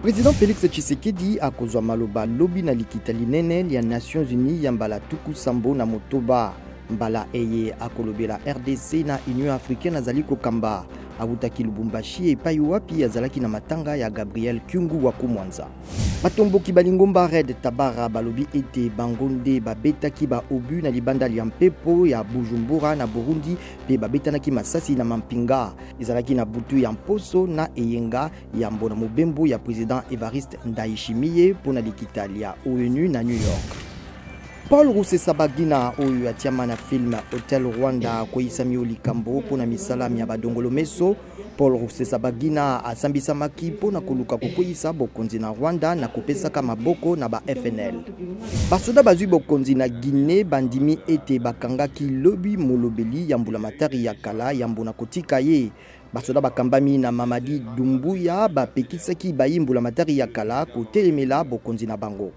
Président Félix Tshisekedi akozwa maloba lobi na likita linene ya Nations Unies ya mbala tuku sambo na motoba mbala eye akolobela RDC na Union Africaine azali kokamba abutaki Lubumbashi epai wapi azalaki na matanga ya Gabriel Kyungu wa Kumwanza. Batomboki balingomba Red Tabara balobi ete bangonde babetaki ba obu na libanda ya mpepo ya Bujumbura na Burundi pe babetanaki masasi na mampinga ezalaki na butu ya mposo na eyenga ya mbona mobembo ya President Evariste Ndayishimiye pona likitali ya ONU na New York. Paul Rusesabagina oyo atiama na film Hotel Rwanda koyisami olikambo pona misalami ya badongolo meso. Paul Rusesabagina asambisamaki pona koluka kokoyisa bokonzi na Rwanda na kopesaka maboko na ba FNL. Basoda bazwi bokonzi na Guinée bandimi ete bakangaki lobi molobeli ya mbulamatari ya kala ya mbona kotika ye. Basoda bakambami na Mamadi Doumbouya bapekisaki bayimbula matari ya kala kotelemela bokonzi na bango.